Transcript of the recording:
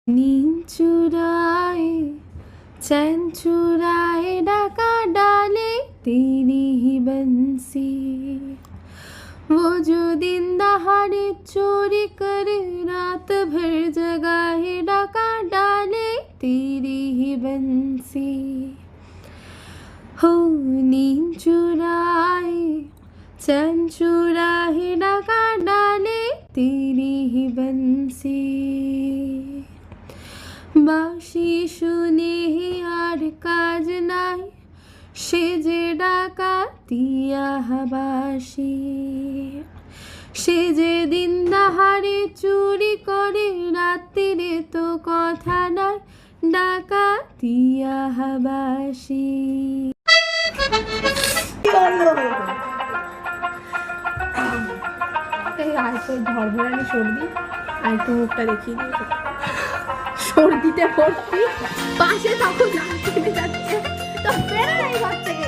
नींद चुराए चैन चुराए डाका डाले तेरी ही बंसी, वो जो दिन दहाड़े चोरी करे रात भर जगाए डाका डाले तेरी ही बंसी, हो नींद चुराए चैन चुराए डाका डाले तेरी ही बंसी, বাঁশি শুনে আর কাজ নাই সেজে ডাকাতিয়া বাঁশি, সে যে দিন দাহারে চুরি করে রাত্রিরে তো কথা নাই ডাকাতিয়া বাঁশি। এই আর তো ধর্মরানি সর্দি আর একটু মুখটা দেখিয়ে দিয়েছে, সর্দিতে ভর্তি পাশে তখন গান কেটে যাচ্ছে তো বেরো এই ঘর থেকে।